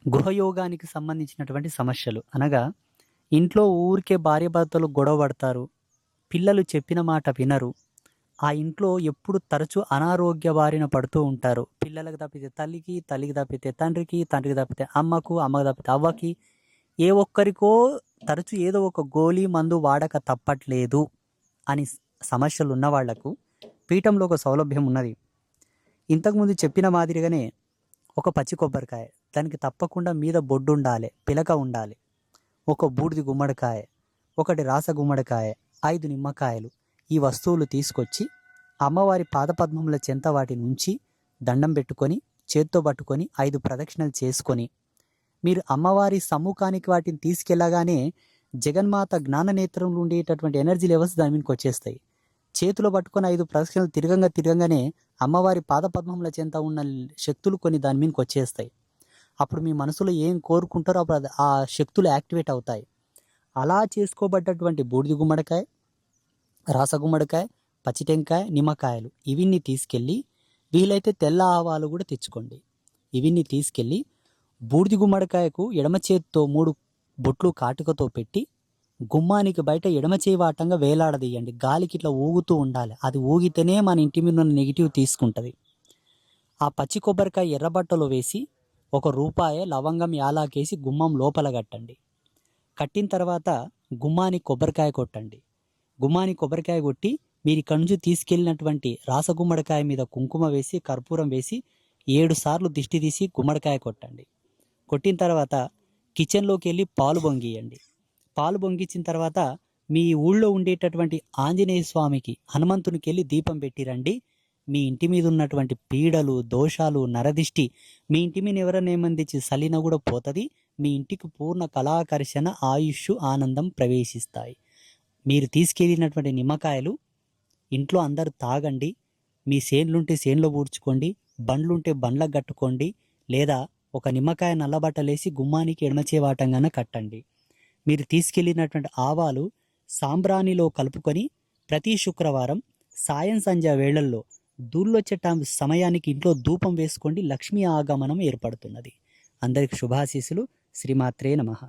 గృహయోగానికి సంబంధించినటువంటి సమస్యలు అనగా ఇంట్లో ఊరికే భార్యాభర్తలు గొడవ పడతారు, పిల్లలు చెప్పిన మాట వినరు, ఆ ఇంట్లో ఎప్పుడు తరచూ అనారోగ్య బారిన పడుతూ ఉంటారు. పిల్లలకు తప్పితే తల్లికి, తల్లికి తప్పితే తండ్రికి, తండ్రికి తప్పితే అమ్మకు, అమ్మకు తప్పితే అవ్వకి, ఏ ఒక్కరికో తరచూ ఏదో ఒక గోళీ మందు వాడక తప్పట్లేదు అని సమస్యలు ఉన్న వాళ్లకు పీఠంలో ఒక సౌలభ్యం ఉన్నది. ఇంతకుముందు చెప్పిన మాదిరిగానే ఒక పచ్చి కొబ్బరికాయ, దానికి తప్పకుండా మీద బొడ్డు ఉండాలి, పిలక ఉండాలి, ఒక బూడిది గుమ్మడికాయ, ఒకటి రాస గుమ్మడికాయ, 5 నిమ్మకాయలు, ఈ వస్తువులు తీసుకొచ్చి అమ్మవారి పాదపద్మముల చెంత వాటిని ఉంచి దండం పెట్టుకొని చేత్తో పట్టుకొని 5 ప్రదక్షిణలు చేసుకొని మీరు అమ్మవారి సమ్ముఖానికి వాటిని తీసుకెళ్ళగానే జగన్మాత జ్ఞాననేత్రంలో ఉండేటటువంటి ఎనర్జీ లెవెల్స్ దాని మీదకి వచ్చేస్తాయి. చేతిలో పట్టుకొని 5 ప్రదక్షిణలు తిరగంగానే అమ్మవారి పాదపద్మముల చెంత ఉన్న శక్తులు కొన్ని దాని మీదకి వచ్చేస్తాయి. అప్పుడు మీ మనసులో ఏం కోరుకుంటారో అప్పుడు ఆ శక్తులు యాక్టివేట్ అవుతాయి. అలా చేసుకోబడ్డటువంటి బూడిది గుమ్మడికాయ, రాస గుమ్మడికాయ, పచ్చి టెంకాయ, నిమ్మకాయలు ఇవిన్ని తీసుకెళ్ళి, వీలైతే తెల్ల ఆవాలు కూడా తెచ్చుకోండి. ఇవిన్ని తీసుకెళ్ళి బూడిది గుమ్మడికాయకు ఎడమ చేతితో 3 బొట్లు కాటుకతో పెట్టి గుమ్మానికి బయట ఎడమ చేయి వాటంగా వేలాడదీయండి. గాలికి ఇట్లా ఊగుతూ ఉండాలి. అది ఊగితేనే మన ఇంటి మీద ఉన్న నెగిటివ్ తీసుకుంటుంది. ఆ పచ్చి కొబ్బరికాయ ఎర్రబట్టలో వేసి ₹1 లవంగం యాలాకేసి గుమ్మం లోపల కట్టండి. కట్టిన తర్వాత గుమ్మానికి కొబ్బరికాయ కొట్టండి. గుమ్మానికి కొబ్బరికాయ కొట్టి మీరు ఇక్కడి నుంచి తీసుకెళ్ళినటువంటి రాసగుమ్మడికాయ మీద కుంకుమ వేసి కర్పూరం వేసి 7 సార్లు దిష్టి తీసి గుమ్మడికాయ కొట్టండి. కొట్టిన తర్వాత కిచెన్లోకి వెళ్ళి పాలు పొంగియండి. పాలు పొంగించిన తర్వాత మీ ఊళ్ళో ఉండేటటువంటి ఆంజనేయ స్వామికి, హనుమంతునికి వెళ్ళి దీపం పెట్టిరండి. మీ ఇంటి మీద ఉన్నటువంటి పీడలు, దోషాలు, నరదిష్టి మీ ఇంటి మీద ఎవరైనా ఏమందించి సలిన కూడా పోతుంది. మీ ఇంటికి పూర్ణ కళాకర్షణ, ఆయుష్, ఆనందం ప్రవేశిస్తాయి. మీరు తీసుకెళ్ళినటువంటి నిమ్మకాయలు ఇంట్లో అందరూ తాగండి. మీ సేన్లుంటే సేన్లో పూడ్చుకోండి, బండ్లుంటే బండ్లకు కట్టుకోండి, లేదా ఒక నిమ్మకాయ నల్లబట్టలేసి గుమ్మానికి ఎడమచేవాటంగానే కట్టండి. మీరు తీసుకెళ్ళినటువంటి ఆవాలు సాంబ్రాణిలో కలుపుకొని ప్రతి శుక్రవారం సాయం సంధ్య వేళల్లో దూళ్ళొచ్చే సమయానికి ఇంట్లో ధూపం వేసుకోండి. లక్ష్మీ ఆగమనం ఏర్పడుతున్నది. అందరికి శుభాశీస్సులు. శ్రీమాత్రే నమః.